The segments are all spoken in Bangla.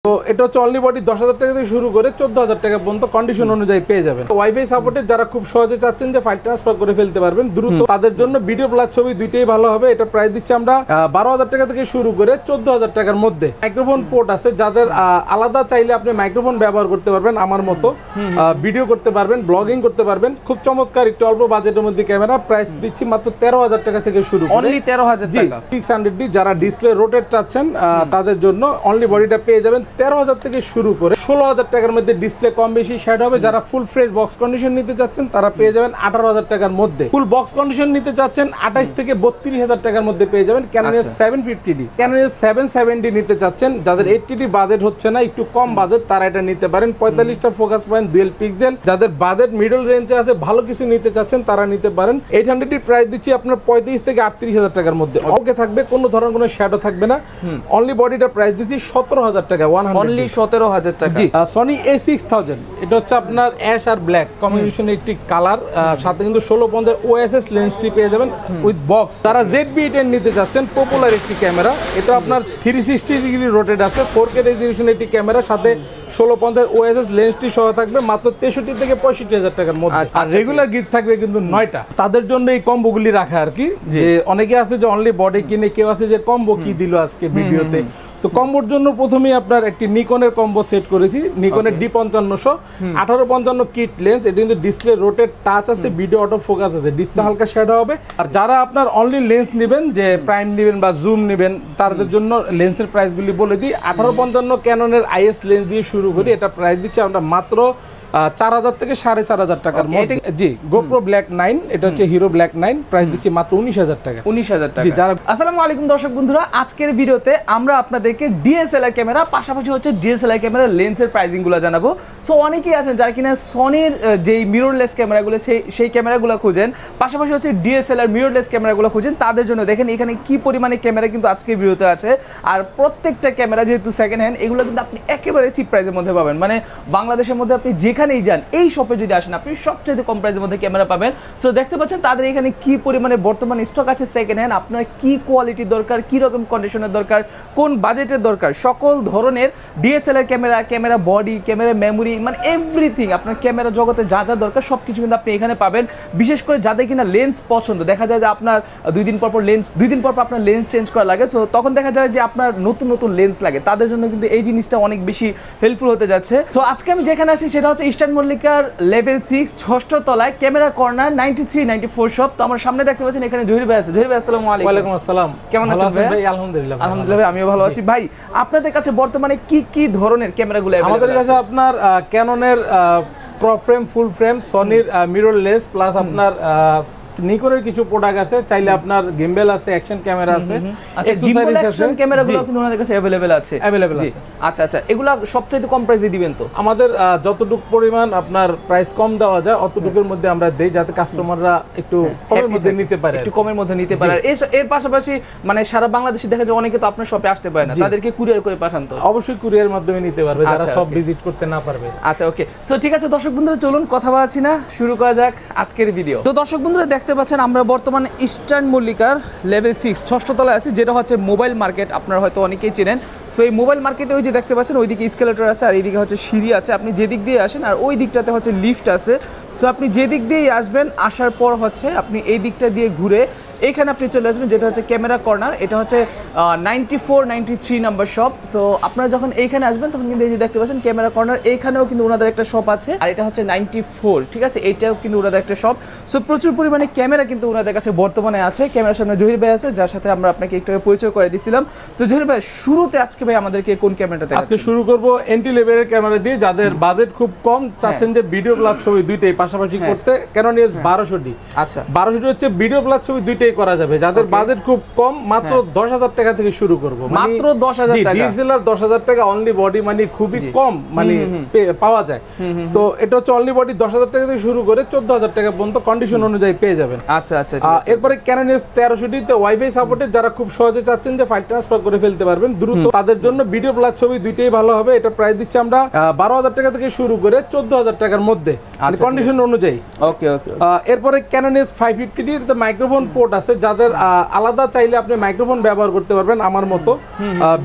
তো এটা হচ্ছে অনলি বডি 10,000 টাকা থেকে শুরু করে 14,000 টাকা পর্যন্ত কন্ডিশন অনুযায়ী পেয়ে যাবেন। ওয়াইফাই সাপোর্টেড যারা খুব সহজে চাচ্ছেন যে ফাইল ট্রান্সফার করে ফেলতে পারবেন দ্রুত, তাদের জন্য ভিডিও প্লাস ছবি দুইটাই ভালো হবে। এটা প্রাইস দিচ্ছি আমরা 12,000 টাকা থেকে শুরু করে 14,000 টাকার মধ্যে। মাইক্রোফোন পোর্ট আছে, যাদের আলাদা চাইলে আপনি মাইক্রোফোন ব্যবহার করতে পারবেন, আমার মতো ভিডিও করতে পারবেন, ব্লগিং করতে পারবেন। খুব চমৎকার একটু অল্প বাজেটের মধ্যে ক্যামেরা। প্রাইস দিচ্ছি মাত্র 13,000 টাকা থেকে শুরু করে অনলি 13,000 টাকা। 600D যারা ডিসপ্লে রোটেট চাচ্ছেন তাদের জন্য অনলি বডিটা পেয়ে যাবেন 13,000 থেকে শুরু করে 16,000 টাকার মধ্যে। ডিসপ্লে কম বেশি শেড হবে। যারা ফুল ফ্রেশ বক্স কন্ডিশন নিতে চাচ্ছেন তারা পেয়ে যাবেন 18,000 টাকার মধ্যে। ফুল বক্স কন্ডিশন নিতে চাচ্ছেন 28 থেকে 32,000 টাকার মধ্যে পেয়ে যাবেন। Canon 750D, Canon 770 নিতে চাচ্ছেন, যাদের 80D বাজেট হচ্ছে না, একটু কম বাজেট, তারা এটা নিতে পারেন। 45টা ফোকাস পয়েন্ট, ডুয়াল পিক্সেল। যাদের বাজেট মিডল রেঞ্জে আছে, ভালো কিছু নিতে চাচ্ছেন, তারা নিতে পারেন। 800D প্রাইস দিচ্ছি আপনার 35 থেকে 38,000 টাকার মধ্যে। ওকে থাকবে, কোনো ধরনের কোনো শ্যাডো থাকবে না। অনলি বডিটা প্রাইস দিচ্ছি 17,000 টাকা। অনলি 17,000 টাকা। জি, Sony A6000 এটা হচ্ছে আপনার অ্যাশ আর ব্ল্যাক কম্বিনেশনের একটি কালার। সাথে কিন্তু 1650 OSS লেন্সটি পেয়ে যাবেন উইথ বক্স। যারা ZV-10 নিতে চাচ্ছেন, পপুলার একটি ক্যামেরা। এটা আপনার 360 ডিগ্রি রোটেট আছে, 4K রেজোলিউশনের একটি ক্যামেরা, সাথে 1650 OSS লেন্সটি সহ থাকবে মাত্র 63 থেকে 65,000 টাকার মধ্যে। আর রেগুলার গিফট থাকবে কিন্তু 9টা। তাদের জন্য এই কম্বোগুলি রাখা আর কি। যে অনেকে আছে যে অনলি বডি কিনে, কেউ আছে যে কম্বো কি দিল আজকে ভিডিওতে। তো কম্বোর জন্য প্রথমেই আপনার একটি নিকনের কম্বো সেট করেছি। নিকনের D5500 1850 কিট লেন্স। এটা কিন্তু ডিসপ্লে রোটেট টাচ আছে, ভিডিও অটো ফোকাস আছে, ডিসপ্লে হালকা শ্যাডো হবে। আর যারা আপনার অনলি লেন্স নেবেন, যে প্রাইম নেবেন বা জুম নেবেন, তাদের জন্য লেন্সের প্রাইসগুলি বলে দিই। 1850 ক্যাননের IS লেন্স দিয়ে শুরু করি। এটা প্রাইস দিচ্ছি আমরা মাত্র 4,000 থেকে 4,500 টাকার মধ্যে। জি, GoPro Black 9, এটা হচ্ছে হিরো Black 9, প্রাইস দিচ্ছি মাত্র 19,000 টাকা। 19,000 টাকা। জি, যারা আসসালামু আলাইকুম দর্শক বন্ধুরা, আজকের ভিডিওতে আমরা আপনাদেরকে DSLR ক্যামেরা, পাশাপাশি হচ্ছে DSLR ক্যামেরা লেন্সের প্রাইসিংগুলো জানাবো। সো অনেকেই আছেন যারা কিনা সনির যেই মিররলেস ক্যামেরাগুলো সেই ক্যামেরাগুলো খুঁজেন, পাশাপাশি হচ্ছে DSLR মিররলেস ক্যামেরাগুলো খুঁজেন। তাদের জন্য দেখেন এখানে কি পরিমাণে ক্যামেরা কিন্তু আজকের ভিডিওতে আছে। আর প্রত্যেকটা ক্যামেরা যেহেতু সেকেন্ড হ্যান্ড, এগুলো কিন্তু আপনি একেবারে চিপ প্রাইসের মধ্যে পাবেন। মানে বাংলাদেশের মধ্যে আপনি যেখানেই যান, এই শপে যদি আসেন, আপনি সবচেয়ে কম প্রাইসের মধ্যে ক্যামেরা পাবেন। সো দেখতে পাচ্ছেন তাদের এখানে কি পরিমাণে বর্তমান স্টক আছে সেকেন্ড হ্যান্ড। আপনার কি কোয়ালিটির দরকার, কি রকম কন্ডিশনের দরকার, কোন বাজেটের দরকার, সকল ধরনের DSLR camera body, camera memory, মানে এভরিথিং আপনার ক্যামেরা জগতে যা যা দরকার সব কিছু কিন্তু আপনি এখানে পাবেন। বিশেষ করে যাদের কিনা লেন্স পছন্দ, দেখা যায় যে আপনার দুই দিন পর আপনার লেন্স চেঞ্জ করা লাগে। সো তখন দেখা যায় যে আপনার নতুন নতুন লেন্স লাগে, তাদের জন্য কিন্তু এই জিনিসটা অনেক বেশি হেল্পফুল হতে যাচ্ছে। সো আজকে আমি যেখানে আছি সেটা হচ্ছে ইস্টার্ন মল্লিকার লেভেল 6 ষষ্ঠ তলায় ক্যামেরা কর্নার 93-94 শপ। তো আমার সামনে দেখতে পাচ্ছেন এখানে জহির ভাই আছে। জহির ভাই আসসালামু আলাইকুম। ওয়ালাইকুম আসসালাম। কেমন আছেন ভাই? আলহামদুলিল্লাহ। আলহামদুলিল্লাহ আমিও ভালো আছি। ভাই আপনাদের কাছে বর্তমানে কি ধরনের ক্যামেরাগুলো আমাদের কাছে? আপনার ক্যাননের প্রফ্রেম, ফুল ফ্রেম, সনির মিররলেস, প্লাস আপনার নিকনের কিছু প্রোডাক্ট আছে। চাইলে আপনার গিম্বেল আছে, অ্যাকশন ক্যামেরা আছে। আচ্ছা, গিম্বেল অ্যাকশন ক্যামেরাগুলো কিন্তু আমাদের কাছে अवेलेबल আছে। আচ্ছা, এগুলা সবচেয়ে কম প্রাইসে দিবেন তো? আমাদের যতটুকু পরিমাণ আপনার প্রাইস কম দেওয়া যায় অতটুকুর মধ্যে আমরা দেই, যাতে কাস্টমাররা একটু কমের মধ্যে নিতে পারে, একটু কমের মধ্যে নিতে পারে। এর পাশাপাশি মানে সারা বাংলাদেশে দেখা যায় অনেকে তো আপনার শপে আসতে পারে না, তাদেরকে কুরিয়ার করে পাঠান তো? অবশ্যই কুরিয়ার মাধ্যমে নিতে পারবে, যারা সব ভিজিট করতে না পারবে। আচ্ছা, ওকে। সো ঠিক আছে দর্শক বন্ধুরা, চলুন কথা বাড়াচ্ছি না, শুরু করা যাক আজকের ভিডিও। তো দর্শক বন্ধুরা দেখতে পাচ্ছেন আমরা বর্তমানে ইস্টার্ন মল্লিকার লেভেল 6 ষষ্ঠ তলায় আছি, যেটা হচ্ছে মোবাইল মার্কেট। আপনারা হয়তো অনেকেই চেনেন। সো এই মোবাইল মার্কেটে ওই যে দেখতে পাচ্ছেন ওইদিকে স্কেলেটর আছে, আর এইদিকে হচ্ছে সিঁড়ি আছে। আপনি যেদিক দিয়ে আসেন, আর ওই দিকটাতে হচ্ছে লিফট আছে। সো আপনি যেদিক দিয়েই আসবেন, আসার পর হচ্ছে আপনি এই দিকটা দিয়ে ঘুরে এখানে আপনি চলে আসবেন, যেটা হচ্ছে ক্যামেরা কর্নার। এটা হচ্ছে 94-93 নাম্বার শপ। সো আপনারা যখন এইখানে আসবেন তখন কিন্তু এই যে দেখতে পাচ্ছেন ক্যামেরা কর্নার, এইখানেও কিন্তু ওনাদের একটা শপ আছে। আর এটা হচ্ছে 94, ঠিক আছে, এইটাও কিন্তু ওনাদের একটা শপ। সো প্রচুর পরিমাণে ক্যামেরা কিন্তু ওনাদের কাছে বর্তমানে আছে। ক্যামেরার সামনে জহির ভাই আছে, যার সাথে আমরা আপনাকে একটু পরিচয় করে দিয়েছিলাম। তো জহির ভাই, শুরুতে আজকে ভাই আমাদেরকে কোন ক্যামেরাটা দেখাচ্ছেন? আজকে শুরু করব এন্ট্রি লেভেলের ক্যামেরা দিয়ে, যাদের বাজেট খুব কম, চাচ্ছেন যে ভিডিও প্লাস ছবি দুইটাই পাশাপাশি করতে। Canon EOS 1200D। আচ্ছা, 1200D হচ্ছে ভিডিও প্লাস ছবি দুইটাই করা যাবে। যাদের বাজেট খুব কম, মাত্র 10,000 টাকা থেকে শুরু করব। মাত্র 10,000 টাকা। DSLR 10,000 টাকা অনলি বডি, মানে খুবই কম মানে পাওয়া যায়। তো এটা হচ্ছে অনলি বডি 10,000 টাকা থেকে শুরু করে 14,000 টাকা পর্যন্ত কন্ডিশন অনুযায়ী পেয়ে যাবেন। আচ্ছা, এরপরে Canon EOS 1300D তে ওয়াইফাই সাপোর্টেড, যারা খুব সহজে চাচ্ছেন যে ফাইল ট্রান্সফার করে ফেলতে পারবেন দ্রুত, তাদের জন্য ভিডিও প্লাস ছবি দুইটাই ভালো হবে। এটা প্রাইস দিচ্ছি আমরা 12,000 টাকা থেকে শুরু করে 14,000 টাকার মধ্যে, কন্ডিশন অনুযায়ী। ওকে। এরপরে Canon EOS 550D তে মাইক্রোফোন পোর্ট আছে যাদের আলাদা চাইলে আপনি মাইক্রোফোন ব্যবহার করতে পারবেন আমার মতো,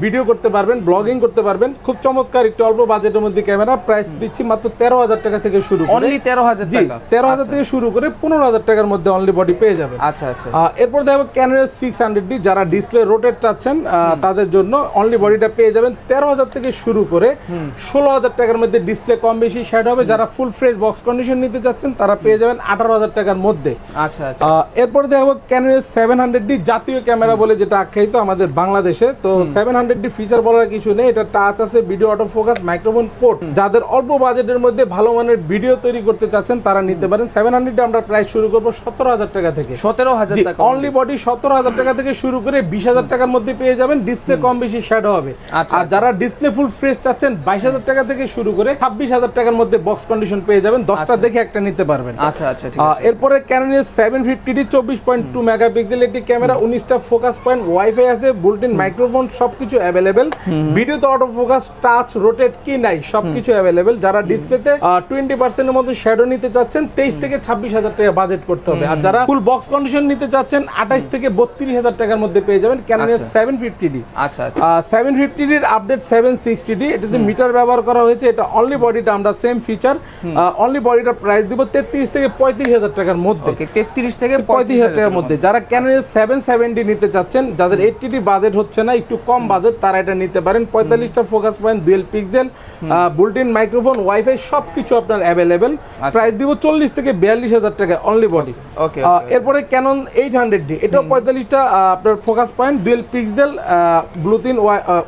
ভিডিও করতে পারবেন, ব্লগিং করতে পারবেন। খুব চমৎকার একটু অল্প বাজেটের মধ্যে ক্যামেরা, প্রাইস দিচ্ছি মাত্র 13,000 টাকা থেকে শুরু করে। অনলি 13,000 টাকা? 13,000 থেকে শুরু করে 15,000 টাকার মধ্যে অনলি বডি পেয়ে যাবেন। আচ্ছা আচ্ছা। এরপর দেখো ক্যানন 600D, যারা ডিসপ্লে রোটেট চাচ্ছেন তাদের জন্য অনলি বডিটা পেয়ে যাবেন 13,000 থেকে শুরু করে 16,000 টাকার মধ্যে। ডিসপ্লে কম বেশি শেড হবে। যারা ফুল ফ্রেশ বক্স কন্ডিশন নিতে চাচ্ছেন তারা পেয়ে যাবেন 18,000 টাকার মধ্যে। আচ্ছা আচ্ছা। এরপর দেখো ক্যানন 700D, জাতীয় ক্যামেরা বলে যেটা আখ্যায়িত আমাদের বাংলাদেশে। তো 700D ফিচার বলার কিছু নেই, এটা টাচ আছে, video auto focus, microphone port. যাদের অল্প বাজেটের মধ্যে ভালো মানের ভিডিও তৈরি করতে চাচ্ছেন তারা নিতে পারেন। 700D আমরা প্রাইস শুরু করবো 17,000 টাকা থেকে। 17,000 টাকা অনলি বডি 17,000 টাকা থেকে শুরু করে 20,000 টাকার মধ্যে পেয়ে যাবেন। ডিসপ্লে কম বেশি শ্যাডো হবে। আর যারা ডিসপ্লে ফুল ফ্রেশ চাচ্ছেন 22,000 টাকা থেকে শুরু করে 26,000 টাকার মধ্যে বক্স কন্ডিশন পেয়ে যাবেন। 10টা দেখে একটা নিতে পারবেন। আচ্ছা আচ্ছা ঠিক আছে। এরপরে ক্যানন 750D 24.2 মেগাপিক্সেল একটি ক্যামেরা, 19টা ফোকাস পয়েন্ট, ওয়াইফাই আছে, বুলটিন মাইক্রোফোন, সবকিছু অ্যাভেলেবেল। ভিডিওতে অটো ফোকাস, টাচ, রোটেট কি নাই সবকিছু অ্যাভেলেবেল। যারা ডিসপ্লেতে 20% এর মতো শ্যাডো নিতে চাচ্ছেন 23 থেকে 26,000 টাকা বাজেট করতে হবে। আর যারা ফুল বক্স কন্ডিশন নিতে চাচ্ছেন 28 থেকে 32,000 টাকার মধ্যে পেয়ে যাবেন ক্যানন 750D। আচ্ছা আচ্ছা। 750D এর আপডেট 760D, এটাতে মিটার ব্যবহার করা হয়েছে। এটা অনলি বডিটা আমরা সেম ফিচার, অনলি বডিটা প্রাইস দিব 33 থেকে 35,000 টাকার মধ্যে। ওকে, 33 থেকে 35,000 টাকার মধ্যে। যারা ক্যানন 770D নিতে চাচ্ছেন, যাদের 80D বাজেট হচ্ছে না, একটু কম বাজেট, তারা এটা নিতে পারেন। 45টা focus point, dual pixel, বুলটিন microphone, wifi সবকিছু আপনার অ্যাভেলেবেল। প্রাইস দিব 40 থেকে 42,000 টাকা অনলি বডি। ওকে। এরপরে ক্যানন 800D, এটাও 45টা আপনার focus point, dual pixel, Bluetooth,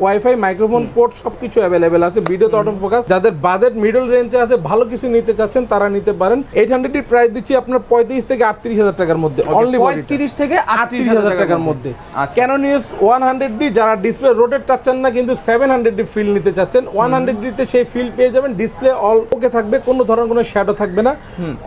wifi, microphone port সবকিছু অ্যাভেলেবেল আছে। ভিডিওতে অটো ফোকাস। যাদের বাজেট মিডল রেঞ্জে আছে, ভালো কিছু নিতে চাচ্ছেন তারা নিতে পারেন। 800D প্রাইস দিচ্ছি আপনার 35 থেকে 38,000 টাকার মধ্যে অনলি বডি। 35 থেকে 38,000 টাকার মধ্যে। ক্যানন EOS 100D, যারা ডিসপ্লে রোটেট চাচ্ছেন না কিন্তু 700D ফিল নিতে চাচ্ছেন, 100D তে সেই ফিল পেয়ে যাবেন। ডিসপ্লে অল ওকে থাকবে, কোনো ধরনের কোনো শ্যাডো থাকবে না।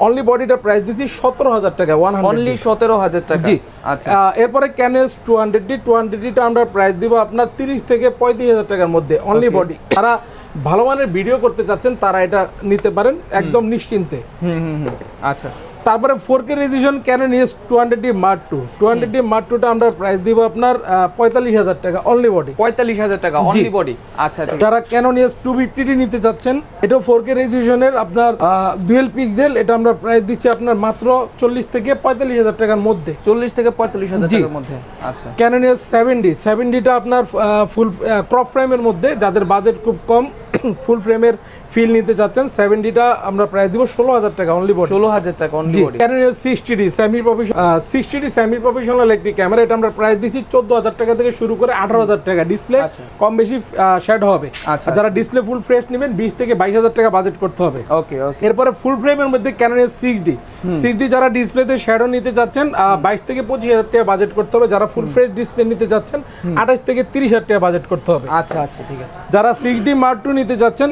অনলি বডিটা প্রাইস দিচ্ছি 17,000 টাকা 100D। অনলি 17,000 টাকা। জি। আচ্ছা। এরপরে ক্যানন 200D টা আমরা প্রাইস দিব আপনার 30 থেকে 35,000 টাকার মধ্যে অনলি বডি। তারা ভালো মানের ভিডিও করতে চাচ্ছেন তারা এটা নিতে পারেন একদম নিশ্চিন্তে। আচ্ছা। তারপরে 4K resolution Canon EOS 200D Mark II। 200D Mark II টা আমরা প্রাইস দিব আপনার 45,000 টাকা অনলি বডি। 45,000 টাকা অনলি বডি। আচ্ছা ঠিক আছে। যারা ক্যানন EOS 250D নিতে চাচ্ছেন, এটাও 4K রেজোলিউশনের আপনার ডুয়াল পিক্সেল, এটা আমরা প্রাইস দিচ্ছি আপনার মাত্র 40 থেকে 45,000 টাকার মধ্যে। 40 থেকে 45,000 টাকার মধ্যে। আচ্ছা। ক্যানন EOS 70D টা আপনার ফুল ক্রপ ফ্রেমের মধ্যে, যাদের বাজেট খুব কম, ফুল ফ্রেমের ফিল নিতে চাচ্ছেন, 70টা আমরা প্রাইস দিব 16,000 টাকা অনলি বডি। 16,000 টাকা only body. Canon EOS 60D semi professional একটি ক্যামেরা, এটা আমরা প্রাইস দিচ্ছি 14,000 টাকা থেকে শুরু করে 18,000 টাকা। ডিসপ্লে কম বেশি শ্যাড হবে। যারা ডিসপ্লে ফুল ফ্রেশ নেবেন 20 থেকে 22,000 টাকা বাজেট করতে হবে। ওকে ওকে। এরপরে ফুল ফ্রেমের মধ্যে ক্যানন EOS 6D যারা ডিসপ্লেতে শ্যাডো নিতে চাচ্ছেন 22 থেকে 25,000 টাকা বাজেট করতে হবে। যারা ফুল ফ্রেশ ডিসপ্লে নিতে চাচ্ছেন 28 থেকে 30,000 টাকা বাজেট করতে হবে। আচ্ছা আচ্ছা ঠিক আছে। যারা 6D Mark II নিতে যাচ্ছেন,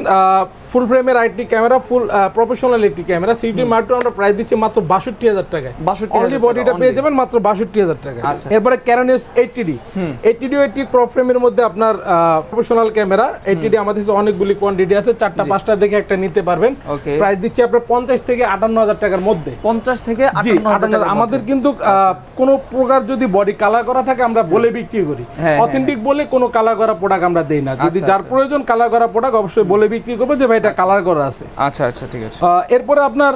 ফুল ফ্রেমের আইটি ক্যামেরা, ফুল প্রফেশনাল একটি ক্যামেরা, 6D Mark II আমরা প্রাইস দিচ্ছি মাত্র 62,000 টাকায়। 62,000 অনলি বডিটা পেয়ে যাবেন মাত্র 62,000 টাকা। এরপরে ক্যানন EOS 80D একটি ক্রপ ফ্রেমের মধ্যে আপনার প্রফেশনাল ক্যামেরা। 80D আমাদের কাছে অনেকগুলি কোয়ান্টিটি আছে, 4টা 5টা দেখে একটা নিতে পারবেন। প্রাইস দিচ্ছি আপনার 50 থেকে 58,000 টাকার মধ্যে। 50 থেকে 58,000 টাকা। আমাদের কিন্তু কোনো প্রকার যদি বডি কালার করা থাকে আমরা বলে বিক্রি করি, অথেন্টিক বলে কোনো কালার করা প্রোডাক্ট আমরা দেই না। যদি যার প্রয়োজন কালার করা প্রোডাক্ট অবশ্যই বলে বিক্রি করবে যে ভাই এটা কালার করা আছে। আচ্ছা আচ্ছা ঠিক আছে। এরপরে আপনার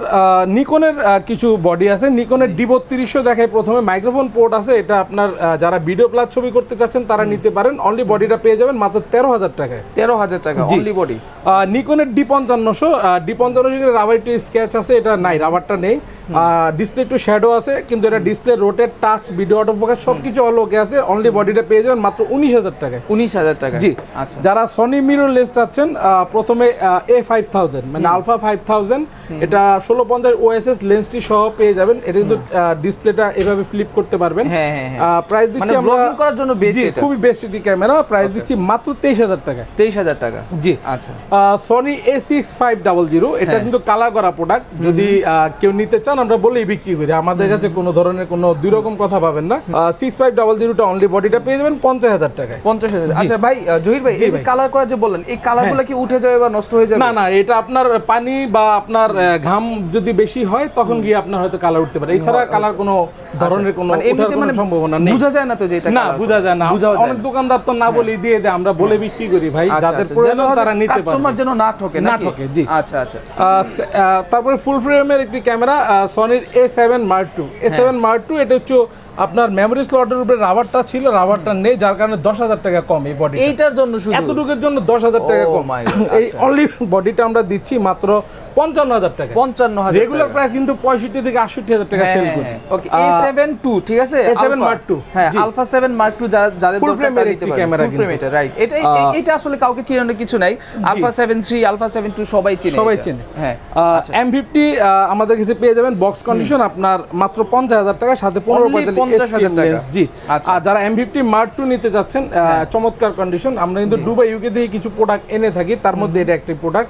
নিকনের কিছু বডি আছে। নিকনের D3200 দেখায় প্রথমে। মাইক্রোফোন পোর্ট আছে, এটা আপনার যারা ভিডিও প্লাস ছবি করতে চাচ্ছেন তারা নিতে পারেন। অনলি বডিটা পেয়ে যাবেন মাত্র 13,000 টাকায়। 13,000 টাকা অনলি বডি। নিকনের D5500 রাবার একটু স্কেচ আছে, এটা নাই, রাবারটা নেই। ডিসপ্লে একটু শ্যাডো আছে, কিন্তু এটা display rotate, touch, video auto focus সবকিছু অল ওকে আছে। অনলি বডিটা পেয়ে যাবেন মাত্র 19,000 টাকায়। 19,000 টাকা। জি। আচ্ছা। যারা সনি মিররলেস চাচ্ছেন, প্রথমে A5000 মানে আলফা 5000, এটা 1650 OSS লেন্সটি সহ পেয়ে যাবেন। এটা কিন্তু ডিসপ্লেটা এভাবে ফ্লিপ করতে পারবেন। প্রাইস দিচ্ছি আমরা ব্লগিং করার জন্য বেস্ট, এটা খুবই বেস্ট একটি ক্যামেরা। প্রাইস দিচ্ছি মাত্র 23,000 টাকা। 23,000 টাকা। জি। আচ্ছা। সনি A6500 এটা কিন্তু কালার করা প্রোডাক্ট। যদি কেউ নিতে চান আমরা বলেই বিক্রি করি, আমাদের কাছে কোনো ধরনের কোনো দুই রকম কথা পাবেন না। 6500 টা অনলি বডিটা পেয়ে যাবেন 50,000 টাকায়। 50,000। আচ্ছা ভাই জহির ভাই, এই যে কালার করা যে বললেন, এই কালারগুলো কি উঠে যাবে বা নষ্ট হয়ে যাবে? না না, এটা আপনার পানি বা আপনার ঘাম যদি বেশি হয় তখন গিয়ে আপনার হয়তো কালার উঠতে পারে, এছাড়া কালার কোনো ধরনের কোনো এমনিতে মানে সম্ভাবনা নেই। বোঝা যায় না তো যে এটা না, বোঝা যায় না। অনেক দোকানদার তো না বলেই দিয়ে দেয়, আমরা বলে বিক্রি করি ভাই, যাদের প্রয়োজন তারা নিতে পারে, কাস্টমার যেন না ঠকে নাকি? জি। আচ্ছা আচ্ছা। তারপরে ফুল ফ্রেমের একটি camera সনির A7 Mark II। A7 Mark II এটা হচ্ছে আপনার মেমোরি স্লটের উপরে রাবারটা ছিল, রাবারটা নেই, যার কারণে 10,000 টাকা কম এই বডি। এইটার জন্য শুধু এতটুকুর জন্য 10,000 টাকা কম। এই অনলি বডিটা আমরা দিচ্ছি মাত্র 55,000 টাকা। 55,000 রেগুলার প্রাইস কিন্তু 65 থেকে 68,000 টাকা সেল করি। ওকে, A7 II ঠিক আছে, A7 Mark II, হ্যাঁ, আলফা 7 Mark II যাদের ফুল দরকার ফ্রেমের নিতে একটি পারে। ক্যামেরা ফুল ফ্রেম এটা, রাইট। এটা আসলে কাউকে চিনানোর কিছু নাই। আলফা 7 III, আলফা 7 II সবাই চিনে, সবাই চিনে। হ্যাঁ। M50 আমাদের কাছে পেয়ে যাবেন বক্স কন্ডিশন আপনার মাত্র 50,000 টাকা, সাথে 15,000 টাকা। জি। আর যারা M50 Mark II নিতে যাচ্ছেন, চমৎকার কন্ডিশন, আমরা কিন্তু দুবাই ইউকে থেকে কিছু প্রোডাক্ট এনে থাকি, তার মধ্যে এটা একটি প্রোডাক্ট।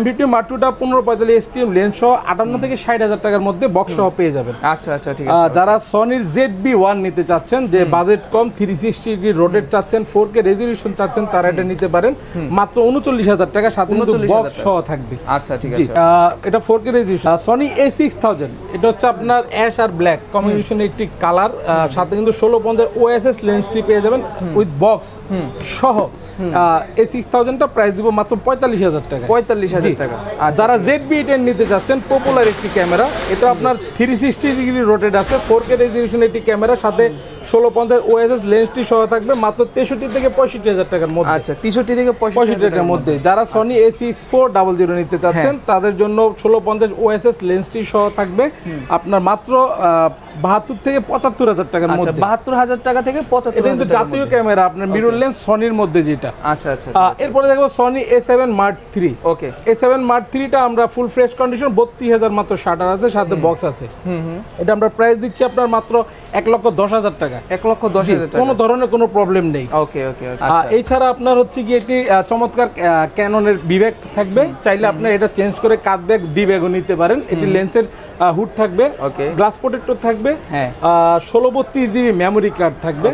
M50 Mark II টা 1545 STM লেন্স সহ 58 থেকে 60,000 টাকার মধ্যে বক্স সহ পেয়ে যাবেন। আচ্ছা আচ্ছা, ঠিক আছে। যারা সনির ZB-1 নিতে চাচ্ছেন, যে বাজেট কম, 360 ডিগ্রি রোটেট চাচ্ছেন, 4K রেজোলিউশন চাচ্ছেন, তারা এটা নিতে পারেন মাত্র 39,000 টাকা, সাথে কিন্তু বক্স সহ থাকবে। আচ্ছা, ঠিক আছে। এটা 4K রেজোলিউশন। সনি A6000 এটা হচ্ছে আপনার অ্যাশ আর ব্ল্যাক কম্বিনেশনের একটি কালার, সাথে কিন্তু 1650 OSS লেন্সটি পেয়ে যাবেন উইথ বক্স সহ। A6000 টা প্রাইস দিব মাত্র 45,000 টাকা। 45,000 টাকা। যারা ZB-10 নিতে যাচ্ছেন, পপুলার একটি ক্যামেরা, এটা আপনার 360 ডিগ্রি রোটেট আছে, 4K রেজোলিউশন একটি ক্যামেরা, সাথে 1650 OSS লেন্সটি সহ থাকবে মাত্র 63 থেকে 65,000 টাকার মধ্যে। আচ্ছা, 63 থেকে 65 টাকার মধ্যে। যারা সনি A6400 নিতে চাচ্ছেন, তাদের জন্য 1650 OSS লেন্সটি সহ থাকবে আপনার মাত্র 72 থেকে 75,000 টাকার মধ্যে। 72,000 টাকা থেকে 75,000 এটা কিন্তু জাতীয় ক্যামেরা, আপনার মিরর লেন্স সনির মধ্যে যেটা। আচ্ছা আচ্ছা। এরপরে দেখবো সনি A7 Mark III। ওকে, A7 Mark III টা আমরা ফুল ফ্রেশ কন্ডিশন 32,000 মাত্র শাটার আছে, সাথে বক্স আছে। এটা আমরা প্রাইস দিচ্ছি আপনার মাত্র 1,10,000 টাকা। 1,10,000 টাকা, কোনো ধরনের কোনো প্রবলেম নেই। ওকে ওকে। আচ্ছা, এছাড়া আপনার হচ্ছে কি একটি চমৎকার ক্যাননের বিব্যাগ থাকবে, চাইলে আপনার এটা চেঞ্জ করে কাট ব্যাগ ডি ব্যাগও নিতে পারেন। এটি লেন্সের হুড থাকবে, গ্লাস প্রোটেক্টর থাকবে, 1632 জিবি মেমোরি কার্ড থাকবে,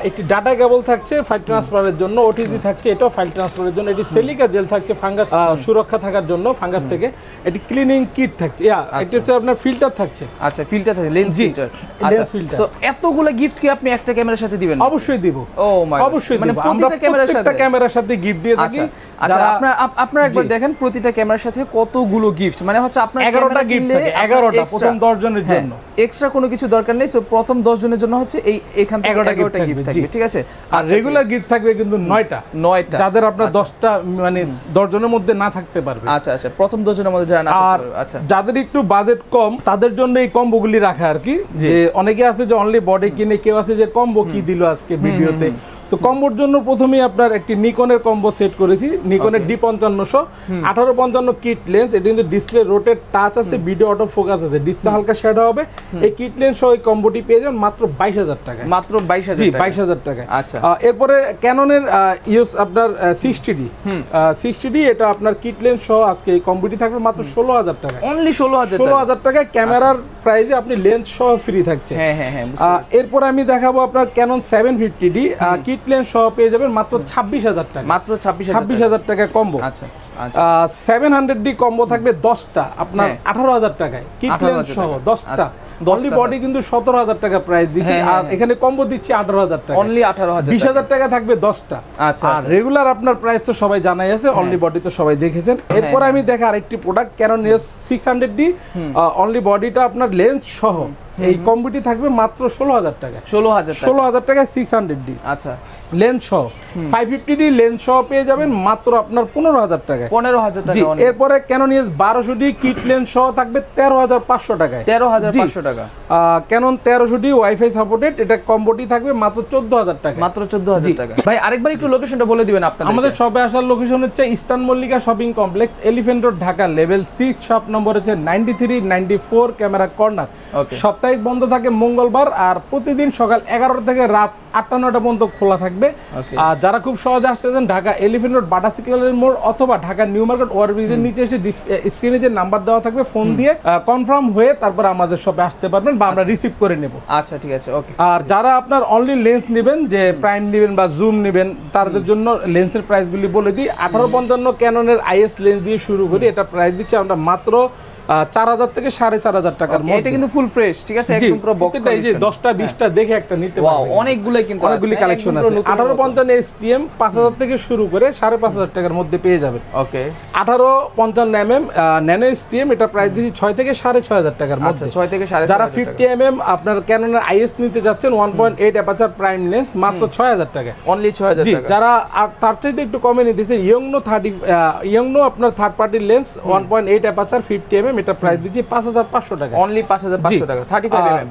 একটি ডাটা কেবল থাকছে ফাইল ট্রান্সফারের জন্য, ওটিজি থাকছে, এটাও ফাইল ট্রান্সফারের জন্য, এটি সিলিকা জেল থাকছে ফাঙ্গাস সুরক্ষা থাকার জন্য ফাঙ্গাস থেকে, এটি ক্লিনিং কিট থাকছে, এটি হচ্ছে আপনার ফিল্টার থাকছে। আচ্ছা, ফিল্টার থাকছে, লেন্স ফিল্টার। আচ্ছা, সো এতগুলো গিফট কি আপনি একটা ক্যামেরার সাথে দিবেন? অবশ্যই দিব। ও মাই গড, অবশ্যই মানে প্রতিটা ক্যামেরার সাথে গিফট দিয়ে থাকি। আচ্ছা, আপনারা একবার দেখেন প্রতিটা ক্যামেরার সাথে কতগুলো গিফট, মানে হচ্ছে আপনার 11টা গিফট থাকে, 11টা প্রথম 10 জনের জন্য। এক্সট্রা কোনো কিছু দরকার নেই, সো প্রথম 10 জনের জন্য হচ্ছে এখান থেকে 11টা গিফট থাকবে, ঠিক আছে? আর রেগুলার গিফট থাকবে কিন্তু 9টা, যাদের আপনার 10টা মানে 10 জনের মধ্যে না থাকতে পারবে। আচ্ছা আচ্ছা, প্রথম 10 জনের মধ্যে যারা না থাকতে পারবে। আচ্ছা, যাদের একটু বাজেট কম, তাদের জন্য এই কম্বোগুলি রাখা আর কি। যে অনেকে আছে যে অনলি বডি কিনে, কেউ আছে যে কম্বো কি দিল আজকে ভিডিওতে। তো কম্বোর জন্য প্রথমেই আপনার একটি নিকনের কম্বো সেট করেছি, নিকনের D5500 1855 কিট লেন্স। এটা কিন্তু ডিসপ্লে রোটেট টাচ আছে, ভিডিও অটো ফোকাস আছে, ডিসপ্লে হালকা শ্যাডো হবে। এই কিট লেন্স সহ এই কম্বোটি পেয়ে যাবেন মাত্র 22,000 টাকা। মাত্র 22,000 টাকা? 22,000 টাকা। আচ্ছা, এরপরে ক্যাননের ইউজ আপনার 60D 60D, এটা আপনার কিট লেন্স সহ আজকে এই কম্বোটি থাকবে মাত্র 16,000 টাকা। অনলি 16,000 টাকা ক্যামেরার প্রাইসে আপনি লেন্স সহ ফ্রি থাকছে। হ্যাঁ হ্যাঁ হ্যাঁ। এরপর আমি দেখাবো আপনার ক্যানন 750D কিট লেন্স সহ পেয়ে যাবেন মাত্র 26,000 টাকা। মাত্র 26,000 টাকা কম্বো। আচ্ছা, 700D কম্বো থাকবে 10টা আপনার 18,000 টাকায়, কিট লেন্স সহ 10টা। অনলি বডি কিন্তু 17,000 টাকা প্রাইস দিছি, আর এখানে কম্বো দিচ্ছি 18,000 টাকা। অনলি 18,000, 20,000 টাকা থাকবে 10টা। আচ্ছা, আর রেগুলার আপনার প্রাইস তো সবাই জানাই আছে, অনলি বডি তো সবাই দেখেছেন। এরপর আমি দেখা আরেকটি product Canon EOS 600D, only বডিটা আপনার লেন্স সহ এই কম্বোটি থাকবে মাত্র 16,000 টাকা। 16,000 টাকা 600D। আচ্ছা, লেন্স সহ 550D লেন্স সহ পেয়ে যাবেন মাত্র আপনার 15,000 টাকা। 15,000 টাকা। এরপরে Canon EOS 1200D kit lens সহ থাকবে 13,500 টাকায়। 13,500 টাকা। ক্যানন 1300D ওয়াইফাই সাপোর্টেড, এটা কম্বোটি থাকবে মাত্র 14,000 টাকা। মাত্র 14,000 টাকা। ভাই আরেকবার একটু লোকেশনটা বলে দিবেন আপনাদের। আমাদের শপে আসার লোকেশন হচ্ছে eastern Mallika shopping complex, elephant road, Dhaka, level 6, shop number হচ্ছে 93 94 ক্যামেরা কর্নার। সাপ্তাহিক বন্ধ থাকে মঙ্গলবার, আর প্রতিদিন সকাল 11টা থেকে রাত 8টা-9টা পর্যন্ত খোলা থাকবে। আর যারা খুব সহজে আসতেছেন, ঢাকা এলিফ্যান্ট রোড বাটা সিগন্যালের মোড় অথবা ঢাকা নিউ মার্কেট ওভারব্রিজের নিচে এসে স্ক্রিনে যে নাম্বার দেওয়া থাকবে, ফোন দিয়ে কনফার্ম হয়ে তারপর আমাদের শপে আসতে পারবেন, বা আমরা রিসিভ করে নেব। আচ্ছা, ঠিক আছে, ওকে। আর যারা আপনার অনলি লেন্স নেবেন, যে প্রাইম নেবেন বা জুম নেবেন, তাদের জন্য লেন্সের প্রাইসগুলি বলে দিই। 1855 ক্যাননের IS লেন্স দিয়ে শুরু করি, এটা প্রাইস দিচ্ছি আমরা মাত্র 4000 থেকে 4500 টাকার মধ্যে। এটা কিন্তু ফুল ফ্রেশ, ঠিক আছে, একদম পুরো বক্স কন্ডিশন। এই যে 10টা 20টা দেখে একটা নিতে পারবেন। ওয়াও, অনেকগুলাই কিন্তু অনেকগুলি কালেকশন আছে। 1855 STM 5000 থেকে শুরু করে 5500 টাকার মধ্যে পেয়ে যাবেন। ওকে, 1855 ন্যানো STM, এটা প্রাইস দিচ্ছি 6 থেকে 6500 টাকার মধ্যে। আচ্ছা, 6 থেকে 6500। যারা 50mm আপনার ক্যাননের IS নিতে যাচ্ছেন 1.8 অ্যাপারচার প্রাইম লেন্স, মাত্র 6000 টাকা, অনলি 6000 জি। টাকা। যারা তার চাইতে একটু কমে নিতে চান, ইয়ংনো আপনার third party lens 1.8 aperture 50mm, এটা প্রাইস দিচ্ছি 5500 টাকা, অনলি 5500 টাকা। 35mm,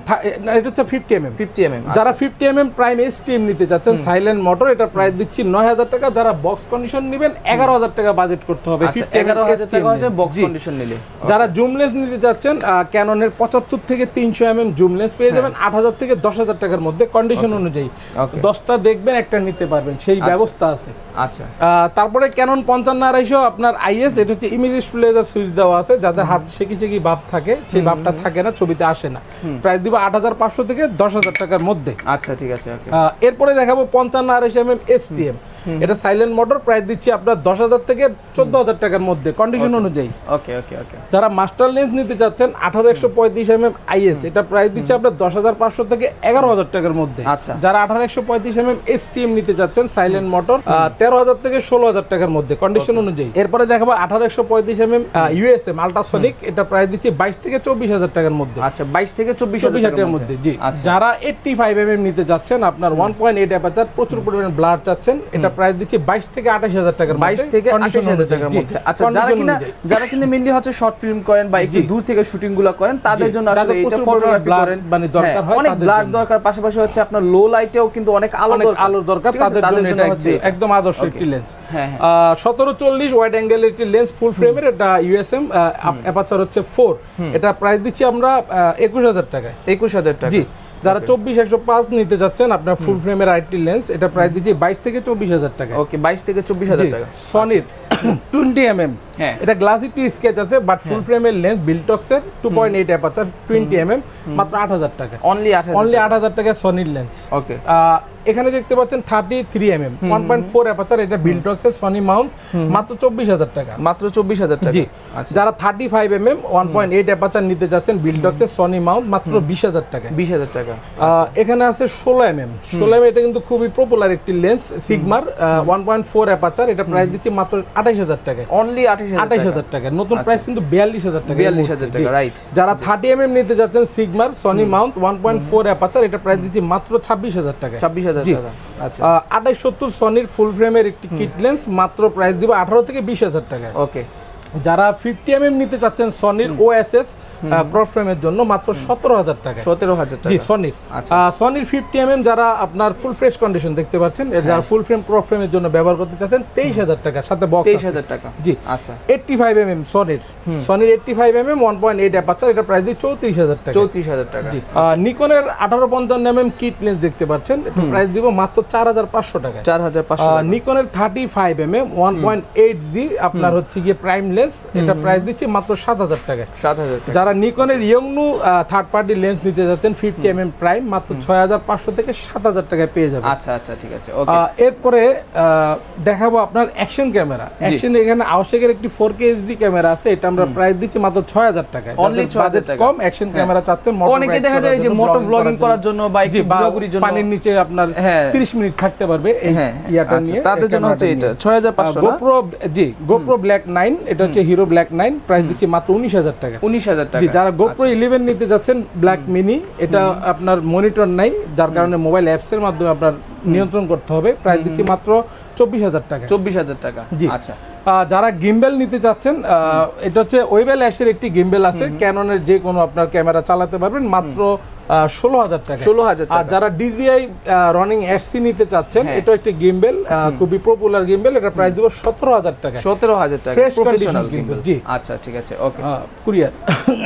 এটা হচ্ছে 50mm। 50mm, যারা 50mm প্রাইম STM নিতে যাচ্ছেন সাইলেন্ট মোটর, এটা প্রাইস দিচ্ছি 9000 টাকা। যারা বক্স কন্ডিশন নেবেন 11000 টাকা বাজেট করতে হবে। 11000 টাকা হচ্ছে বক্স কন্ডিশন নিলে। যারা জুম লেন্স নিতে যাচ্ছেন ক্যাননের 75 থেকে 300mm জুম লেন্স পেয়ে যাবেন 8000 থেকে 10000 টাকার মধ্যে, কন্ডিশন অনুযায়ী। 10টা দেখবেন, একটা নিতে পারবেন, সেই ব্যবস্থা আছে। আচ্ছা, তারপরে ক্যানন 55-250 আপনার IS, এটা হচ্ছে ইমেজ স্টেবিলাইজার সুইচ দেওয়া আছে। যাদের হাত শেকি ভাব থাকে, সেই ভাবটা থাকে না, ছবিতে আসে না। প্রাইস দিব 8500 থেকে 10000 টাকার মধ্যে। আচ্ছা, ঠিক আছে, ওকে। এরপরে দেখাবো 55-250mm STM, এটা সাইলেন্ট মোটর, প্রাইস দিচ্ছি আপনার 10000 থেকে 14000 টাকার মধ্যে, কন্ডিশন অনুযায়ী। ওকে, ওকে, ওকে। যারা মাস্টার লেন্স নিতে চাচ্ছেন 18-135mm IS, এটা প্রাইস দিচ্ছে আপনার 10500 থেকে 11000 টাকার মধ্যে। আচ্ছা, যারা 18-135mm STM নিতে চাচ্ছেন সাইলেন্ট মোটর 13000 থেকে 16000 টাকার মধ্যে, কন্ডিশন অনুযায়ী। এরপরে দেখাবো 18-135mm USM আল্ট্রাসনিক, এটা প্রাইস দিচ্ছি 22 থেকে 24000 টাকার মধ্যে। আচ্ছা, 22 থেকে 24000 টাকার মধ্যে, জি। যারা 85mm নিতে যাচ্ছেন আপনার 1.8 অ্যাপারচার, প্রচুর পরিমাণে ব্লার চাচ্ছেন, এটা প্রাইস দিচ্ছি 22 থেকে 28000 টাকার মধ্যে, 22 থেকে 28000 টাকার মধ্যে। আচ্ছা, যারা কিনা মেইনলি হচ্ছে শর্ট ফিল্ম করেন বা একটু দূর থেকে শুটিং গুলো করেন, তাদের জন্য আসলে এটা ফটোগ্রাফি করেন, মানে দরকার হয়, অনেক ব্লার দরকার, পাশাপাশি হচ্ছে আপনার লো লাইটেও কিন্তু অনেক আলো দরকার, তাদের জন্য হচ্ছে একদম আদর্শ একটি লেন্স। 1740 ওয়াইড অ্যাঙ্গেল একটি লেন্স, ফুল ফ্রেমের, এটা USM, অ্যাপারচার হচ্ছে 4, এটা প্রাইস দিচ্ছি আমরা 21000 টাকায়। 21000 টাকা, জি। যারা 24-105 নিতে যাচ্ছেন আপনার ফুল ফ্রেমের আইটি লেন্স, এটা প্রাইস দিচ্ছি 22 থেকে 24000 টাকা। ওকে, 22 থেকে 24000 টাকা। সনির 20mm, এটা গ্লাসি টু স্কেচ আছে, বাট ফুল ফ্রেমের লেন্স বিলটক্সের 2.8 অ্যাপারচার 20mm, মাত্র 8000 টাকা, অনলি 8000 টাকা সনির লেন্স। ওকে, এখানে দেখতে পাচ্ছেন 33mm 1.4 অ্যাপারচার, এটা বিলটক্সের সনি মাউন্ট, মাত্র 24000 টাকা, মাত্র 24000 টাকা। জি। যারা 35mm 1.8 অ্যাপারচার নিতে যাচ্ছেন বিলটক্সের সনি মাউন্ট, মাত্র 20000 টাকা। 20000 টাকা। এখানে আছে 16mm, এটা কিন্তু খুবই পপুলার একটি লেন্স, সিগমার 1.4 অ্যাপারচার, এটা প্রাইস দিচ্ছি মাত্র 28000 টাকা, অনলি 28000 টাকা। নতুন প্রাইস কিন্তু 42000 টাকা, 42000 টাকা, রাইট। যারা 30mm নিতে যাচ্ছেন সিগমার সনি মাউন্ট 1.4 অ্যাপারচার, এটা প্রাইস দিচ্ছি মাত্র 26000 টাকা, 26000 টাকা। আচ্ছা, 2870 সনির ফুল ফ্রেমের একটি কিট লেন্স, মাত্র প্রাইস দিব 18 থেকে 20000 টাকা। ওকে। যারা 50mm নিতে চাচ্ছেন সনির OSS ক্রপ ফ্রেমের জন্য, মাত্র 17000 টাকা, 17000 টাকা, জি। সনির সনির 50mm যারা আপনার ফুল ফ্রেশ কন্ডিশন দেখতে পাচ্ছেন, যারা ফুল ফ্রেম ক্রপ ফ্রেমের জন্য ব্যবহার করতে চাচ্ছেন 23000 টাকা, সাথে বক্স 23000 টাকা, জি। আচ্ছা, 85mm সনির 85mm 1.8 অ্যাপারচার, এটা প্রাইস দিয়ে 34000 টাকা, 34000 টাকা, জি। নিকনের 1855mm কিট লেন্স দেখতে পাচ্ছেন, এটা প্রাইস দিব মাত্র 4500 টাকা, 4500 টাকা। নিকনের 35mm 1.8G আপনার হচ্ছে গিয়ে প্রাইম লেন্স, এটা প্রাইস দিচ্ছি মাত্র 7000 টাকা, 7000 টাকা। যারা নিকনের ইয়ংনু থার্ড পার্টি লেন্স নিতে যাচ্ছেন 50mm প্রাইম, মাত্র 6500 থেকে 7000 টাকায় পেয়ে যাবেন। আচ্ছা, আচ্ছা, ঠিক আছে, ওকে। এরপরে দেখাবো আপনার অ্যাকশন ক্যামেরা। অ্যাকশন এখানে আওশেকের একটি 4K HD ক্যামেরা আছে, এটা আমরা প্রাইস দিচ্ছি মাত্র 6000 টাকায়, অনলি 6000 টাকা। কম অ্যাকশন ক্যামেরা চাচ্ছেন, অনেকে দেখা যায় যে মোটো ব্লগিং করার জন্য বা একটু ঘোরাঘুরির জন্য, পানির নিচে আপনার 30 মিনিট থাকতে পারবে এই ইয়াটা নিয়ে, তাদের জন্য হচ্ছে এটা 6500 না। GoPro, জি, GoPro Black 9, এটা হচ্ছে হিরো Black 9, প্রাইস দিচ্ছি মাত্র 19000 টাকা, 19000 টাকা। জি। যারা GoPro 11 নিতে যাচ্ছেন ব্ল্যাক মিনি, এটা আপনার মনিটর নাই, যার কারণে মোবাইল অ্যাপস এর মাধ্যমে আপনার নিয়ন্ত্রণ করতে হবে, প্রাইস দিচ্ছি মাত্র 24000 টাকা, 24000 টাকা, জি। আচ্ছা। যারা গিম্বেল নিতে যাচ্ছেন, এটা হচ্ছে ওয়েবেল অ্যাশের একটি গিম্বেল আছে, ক্যাননের যে কোনো আপনার ক্যামেরা চালাতে পারবেন, মাত্র 16000 টাকা, 16000 টাকা। আর যারা DJI রানিং SC নিতে চাচ্ছেন, এটা একটি গিম্বেল, খুবই পপুলার গিম্বেল, এটা প্রাইস দিব 17000 টাকা, 17000 টাকা, ফ্রেশ প্রফেশনাল কন্ডিশন গিম্বল, জি। আচ্ছা, ঠিক আছে, ওকে। কুরিয়ার,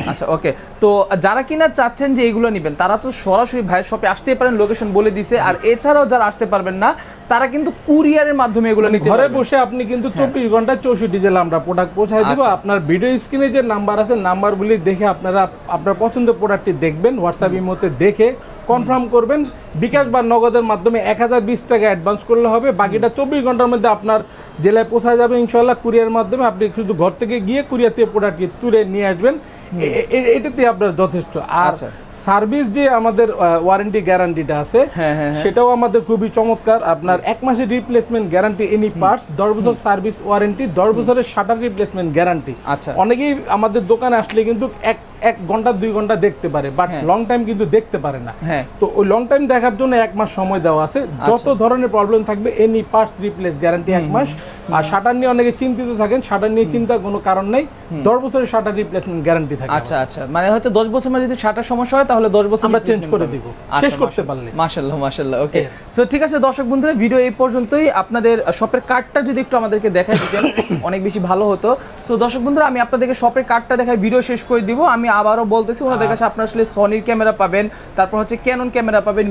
আচ্ছা, ওকে। তো যারা কিনা চাচ্ছেন যে এগুলো নেবেন, তারা তো সরাসরি ভাইয়ের শপে আসতেই পারেন, লোকেশন বলে দিছে। আর এছাড়াও যারা আসতে পারবেন না, তারা কিন্তু কুরিয়ারের মাধ্যমে এগুলো নিতে ঘরে পারবেন। বসে আপনি কিন্তু 24 ঘন্টায় 64 জেলা আমরা প্রোডাক্ট পৌঁছায় দিব। আপনার ভিডিও স্ক্রিনে যে নাম্বার আছে, নাম্বারগুলি দেখে আপনারা আপনার পছন্দের প্রোডাক্টটি দেখবেন, হোয়াটসঅ্যাপ ইমোতে দেখে কনফার্ম করবেন। বিকাশ বা নগদের মাধ্যমে 1020 টাকা অ্যাডভান্স করলে হবে, বাকিটা 24 ঘন্টার মধ্যে আপনার জেলায় পৌঁছায় যাবে ইনশাআল্লাহ কুরিয়ার মাধ্যমে। আপনি শুধু ঘর থেকে গিয়ে কুরিয়ার থেকে প্রোডাক্টটি তুলে নিয়ে আসবেন। এটাতে আপনার যথেষ্ট। আর আচ্ছা। সার্ভিস যে আমাদের ওয়ারেন্টি গ্যারান্টিটা আছে সেটাও আমাদের খুবই চমৎকার। আপনার 1 মাসের রিপ্লেসমেন্ট গ্যারান্টি এনি পার্টস, 10 বছর সার্ভিস ওয়ারেন্টি, 10 বছরের শাটার রিপ্লেসমেন্ট গ্যারান্টি। আচ্ছা। অনেকেই আমাদের দোকানে আসলে কিন্তু এক ঘন্টা 2 ঘন্টা দেখতে পারে, বাট লং টাইম কিন্তু দেখতে পারে না। তো ওই লং টাইম দেখার জন্য 1 মাস সময় দেওয়া আছে। যত ধরনের প্রবলেম থাকবে এনি পার্টস রিপ্লেস গ্যারান্টি 1 মাস। আর শাটার নিয়ে অনেকে চিন্তিত থাকেন, শাটার নিয়ে চিন্তার কোনো কারণ নেই, 10 বছরের শাটার রিপ্লেসমেন্ট গ্যারান্টি থাকে। আচ্ছা আচ্ছা, মানে হচ্ছে 10 বছর মানে যদি শাটার সমস্যা হয় তাহলে 10 বছর আমরা চেঞ্জ করে দিব শেষ করতে পারলে। মাশাআল্লাহ মাশাআল্লাহ। ওকে, সো ঠিক আছে দর্শক বন্ধুরা, ভিডিও এই পর্যন্তই। আপনাদের শপের কার্ডটা যদি একটু আমাদেরকে দেখাই দিতেন অনেক বেশি ভালো হতো। সো দর্শক বন্ধুরা, আমি আপনাদেরকে শপের কার্ডটা দেখাই ভিডিও শেষ করে দিব। আমি আবারও বলতেছি, ওনাদের কাছে আপনারা আসলে সনির ক্যামেরা পাবেন, তারপর হচ্ছে ক্যানন ক্যামেরা পাবেন,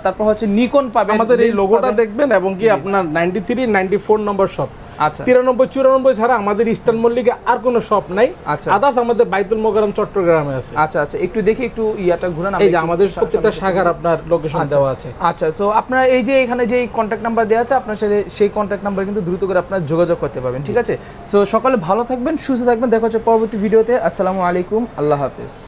তারপর হচ্ছে নিকন পাবেন। আমাদের এই লোগোটা দেখবেন এবং কি আপনার 93 94 নম্বর শপ। আচ্ছা, 93 94 ছাড়া আমাদের ইস্টার্ন মল্লিকে আর কোনো শপ নাই। আচ্ছা, আদার্স আমাদের বাইতুল মোকাররম চট্টগ্রামে আছে। আচ্ছা আচ্ছা, একটু দেখি, একটু ইয়াটা ঘুরান। এই যে আমাদের প্রত্যেকটা শাখার আপনার লোকেশন দেওয়া আছে। আচ্ছা, সো আপনারা এই যে এখানে যে কন্ট্যাক্ট নাম্বার দেওয়া আছে, আপনার সেই কন্ট্যাক্ট নাম্বার কিন্তু দ্রুত করে আপনারা যোগাযোগ করতে পারবেন। ঠিক আছে, সো সকলে ভালো থাকবেন, সুস্থ থাকবেন, দেখা হচ্ছে পরবর্তী ভিডিওতে। আসসালামু আলাইকুম, আল্লাহ হাফেজ।